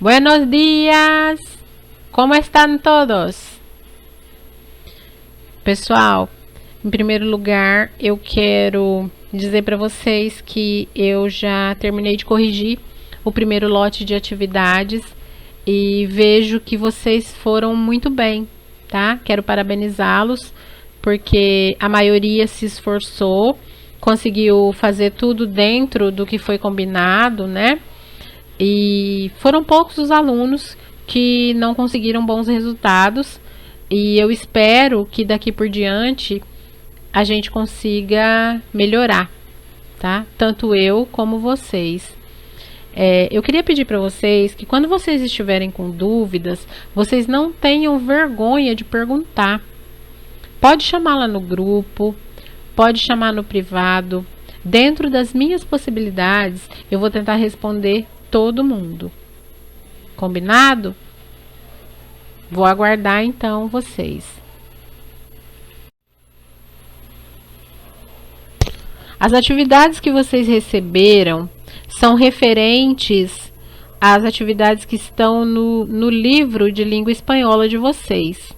Buenos días! Como estão todos? Pessoal, em primeiro lugar, eu quero dizer para vocês que eu já terminei de corrigir o primeiro lote de atividades e vejo que vocês foram muito bem, tá? Quero parabenizá-los porque a maioria se esforçou, conseguiu fazer tudo dentro do que foi combinado, né? E foram poucos os alunos que não conseguiram bons resultados, e eu espero que daqui por diante a gente consiga melhorar, tá? Tanto eu como vocês. Eu queria pedir para vocês que quando vocês estiverem com dúvidas, vocês não tenham vergonha de perguntar. Pode chamar lá no grupo, pode chamar no privado. Dentro das minhas possibilidades, eu vou tentar responder todo mundo. Combinado? Vou aguardar então vocês. As atividades que vocês receberam são referentes às atividades que estão no livro de língua espanhola de vocês.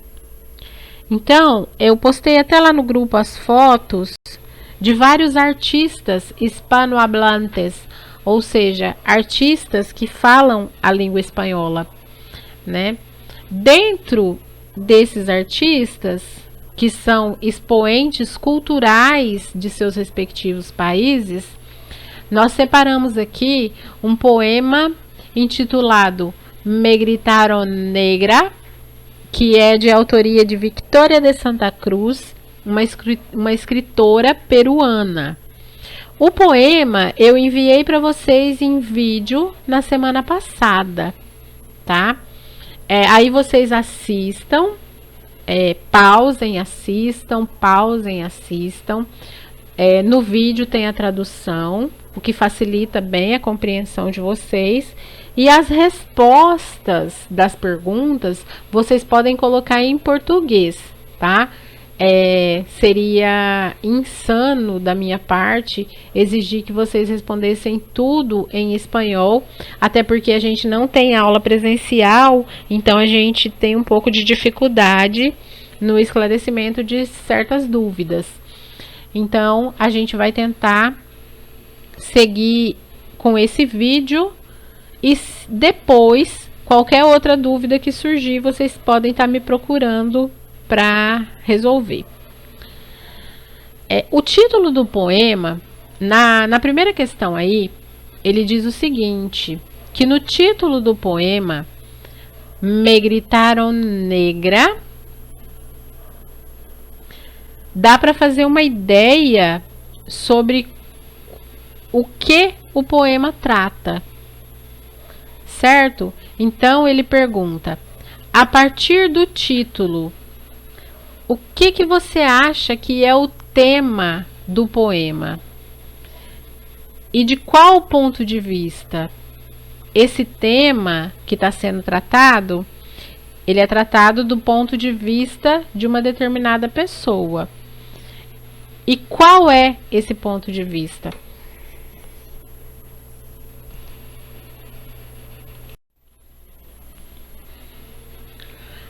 Então, eu postei até lá no grupo as fotos de vários artistas hispanohablantes, ou seja, artistas que falam a língua espanhola, né? Dentro desses artistas, que são expoentes culturais de seus respectivos países, nós separamos aqui um poema intitulado Me Gritaron Negra, que é de autoria de Victoria de Santa Cruz, uma escritora peruana. O poema eu enviei para vocês em vídeo na semana passada, tá? Aí vocês assistam, pausem, assistam. No vídeo tem a tradução, o que facilita bem a compreensão de vocês. E as respostas das perguntas vocês podem colocar em português, tá? Seria insano da minha parte exigir que vocês respondessem tudo em espanhol, até porque a gente não tem aula presencial, então a gente tem um pouco de dificuldade no esclarecimento de certas dúvidas. Então a gente vai tentar seguir com esse vídeo e depois, qualquer outra dúvida que surgir, vocês podem estar me procurando para resolver. O título do poema, na primeira questão aí, ele diz o seguinte, que no título do poema, Me Gritaron Negra, dá para fazer uma ideia sobre o que o poema trata, certo? Então ele pergunta, a partir do título, o que você acha que é o tema do poema? E de qual ponto de vista? Esse tema que está sendo tratado, ele é tratado do ponto de vista de uma determinada pessoa. E qual é esse ponto de vista?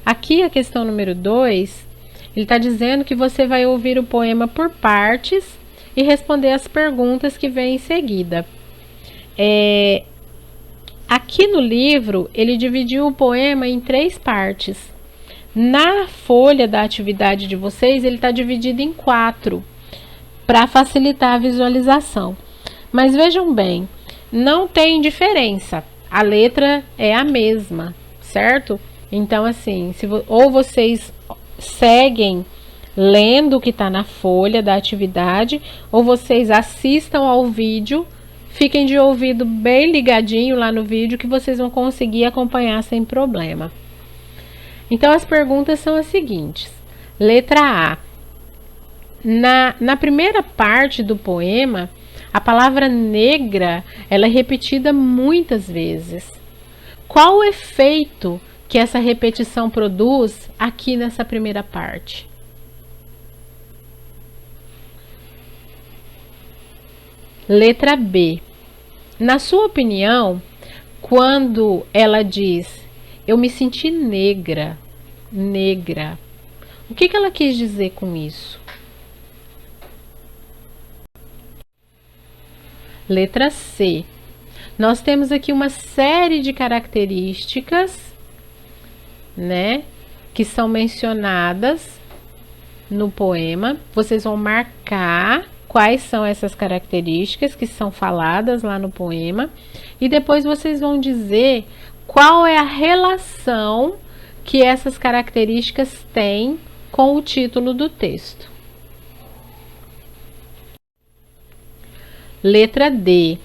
Aqui a questão número 2, ele está dizendo que você vai ouvir o poema por partes e responder as perguntas que vêm em seguida. Aqui no livro, ele dividiu o poema em 3 partes. Na folha da atividade de vocês, ele está dividido em 4, para facilitar a visualização. Mas vejam bem, não tem diferença, a letra é a mesma, certo? Então, assim, ou vocês seguem lendo o que está na folha da atividade, ou vocês assistam ao vídeo, fiquem de ouvido bem ligadinho lá no vídeo, que vocês vão conseguir acompanhar sem problema. Então, as perguntas são as seguintes. Letra A. Na primeira parte do poema, a palavra negra, ela é repetida muitas vezes. Qual o efeito que essa repetição produz aqui nessa primeira parte? Letra B. Na sua opinião, quando ela diz eu me senti negra, negra. O que ela quis dizer com isso? Letra C. Nós temos aqui uma série de características, né, que são mencionadas no poema. Vocês vão marcar quais são essas características que são faladas lá no poema e depois vocês vão dizer qual é a relação que essas características têm com o título do texto. Letra D.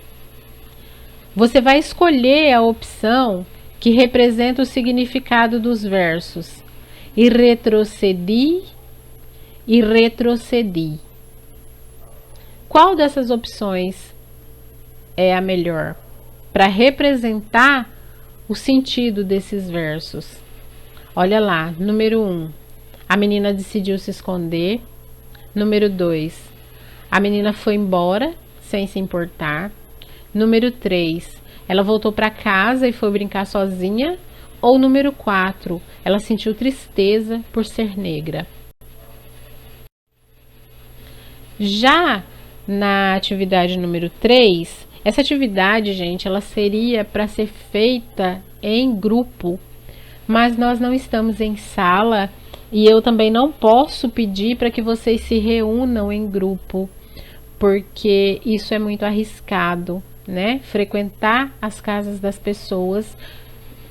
Você vai escolher a opção que representa o significado dos versos. E retrocedi, e retrocedi. Qual dessas opções é a melhor para representar o sentido desses versos? Olha lá, número 1, a menina decidiu se esconder. Número 2, a menina foi embora sem se importar. Número 3, ela voltou para casa e foi brincar sozinha. Ou número 4, ela sentiu tristeza por ser negra. Já na atividade número 3, essa atividade, gente, ela seria para ser feita em grupo, mas nós não estamos em sala e eu também não posso pedir para que vocês se reúnam em grupo, porque isso é muito arriscado, né? Frequentar as casas das pessoas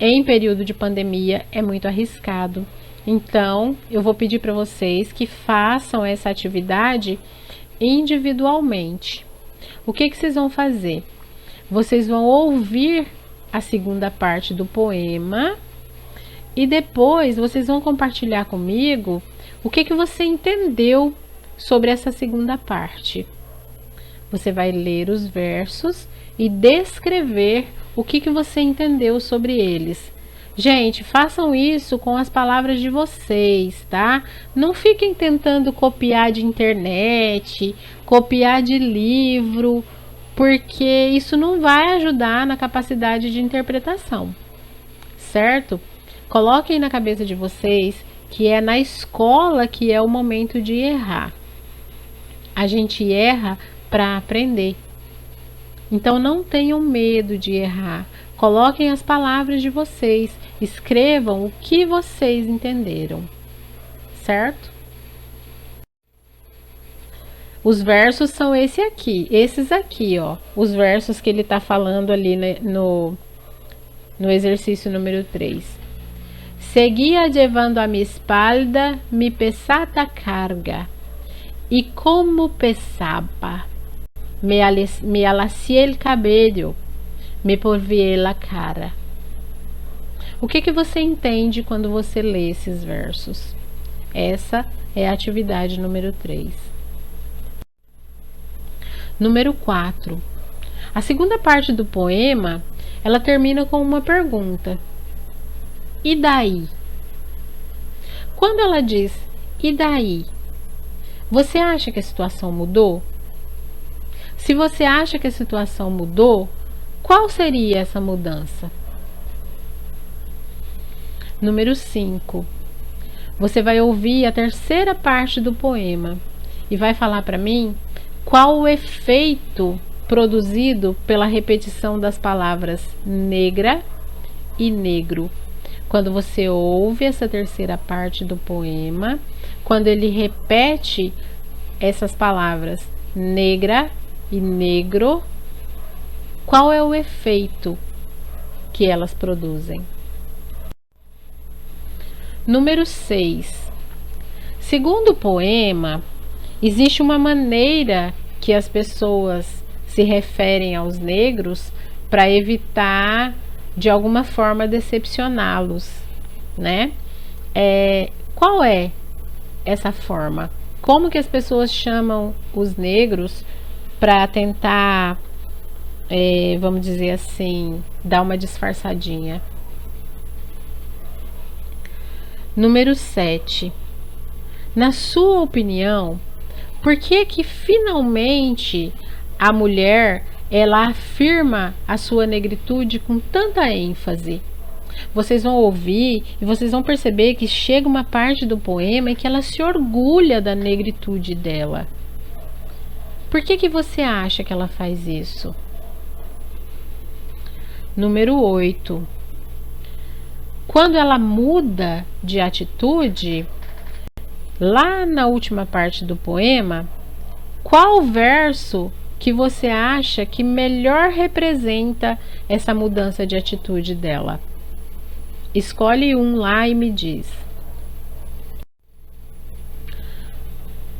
em período de pandemia é muito arriscado. Então, eu vou pedir para vocês que façam essa atividade individualmente. O que vocês vão fazer? Vocês vão ouvir a segunda parte do poema e depois vocês vão compartilhar comigo o que você entendeu sobre essa segunda parte. Você vai ler os versos e descrever o que você entendeu sobre eles. Gente, façam isso com as palavras de vocês, tá? Não fiquem tentando copiar de internet, copiar de livro, porque isso não vai ajudar na capacidade de interpretação, certo? Coloquem na cabeça de vocês que é na escola que é o momento de errar. A gente erra para aprender. Então não tenham medo de errar. Coloquem as palavras de vocês, escrevam o que vocês entenderam, certo? Os versos são esses aqui, ó. Os versos que ele está falando ali no exercício número 3. Seguia llevando a mi espalda mi pesada carga, e como pesaba, me alacié el cabello, me polvié la cara. O que você entende quando você lê esses versos? Essa é a atividade número 3. Número 4. A segunda parte do poema, ela termina com uma pergunta. E daí? Quando ela diz, e daí? Você acha que a situação mudou? Se você acha que a situação mudou, qual seria essa mudança? Número 5. Você vai ouvir a terceira parte do poema e vai falar para mim qual o efeito produzido pela repetição das palavras negra e negro. Quando você ouve essa terceira parte do poema, quando ele repete essas palavras negra e negro, qual é o efeito que elas produzem? Número 6. Segundo o poema, existe uma maneira que as pessoas se referem aos negros para evitar, de alguma forma, decepcioná-los, né? Qual é essa forma? Como que as pessoas chamam os negros para tentar, vamos dizer assim, dar uma disfarçadinha? Número 7. Na sua opinião, por que finalmente a mulher ela afirma a sua negritude com tanta ênfase. Vocês vão ouvir e vocês vão perceber que chega uma parte do poema em que ela se orgulha da negritude dela. Por que você acha que ela faz isso? Número 8. Quando ela muda de atitude, lá na última parte do poema, qual verso que você acha que melhor representa essa mudança de atitude dela? Escolhe um lá e me diz.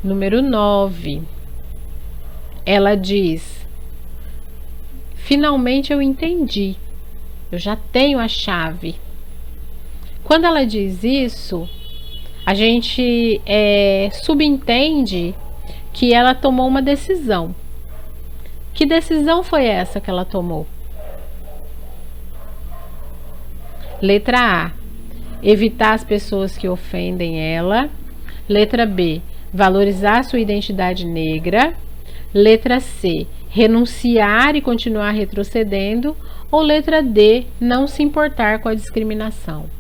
Número 9. Ela diz: finalmente eu entendi, eu já tenho a chave. Quando ela diz isso, a gente subentende que ela tomou uma decisão. Que decisão foi essa que ela tomou? Letra A: evitar as pessoas que ofendem ela. Letra B: valorizar sua identidade negra. Letra C: renunciar e continuar retrocedendo. Ou letra D: não se importar com a discriminação.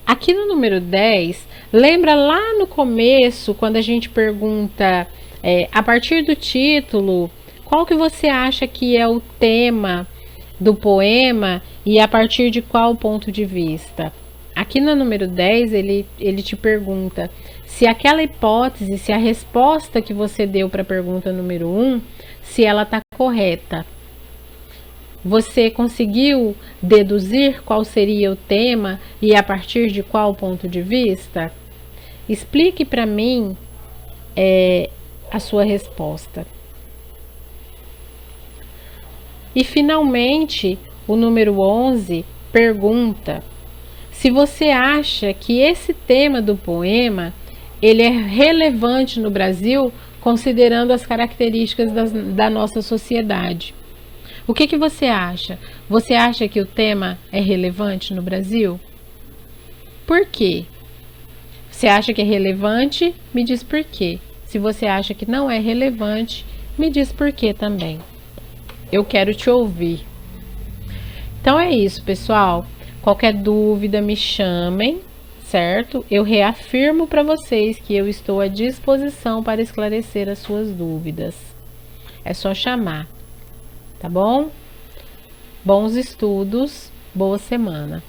Aqui no número 10, lembra lá no começo, quando a gente pergunta, a partir do título, qual que você acha que é o tema do poema e a partir de qual ponto de vista? Aqui no número 10, ele te pergunta se aquela hipótese, se a resposta que você deu para a pergunta número 1, se ela está correta. Você conseguiu deduzir qual seria o tema e a partir de qual ponto de vista? Explique para mim a sua resposta. E finalmente, o número 11 pergunta se você acha que esse tema do poema ele é relevante no Brasil, considerando as características da nossa sociedade. O que você acha? Você acha que o tema é relevante no Brasil? Por quê? Você acha que é relevante? Me diz por quê. Se você acha que não é relevante, me diz por quê também. Eu quero te ouvir. Então é isso, pessoal. Qualquer dúvida, me chamem, certo? Eu reafirmo para vocês que eu estou à disposição para esclarecer as suas dúvidas. É só chamar. Tá bom? Bons estudos, boa semana.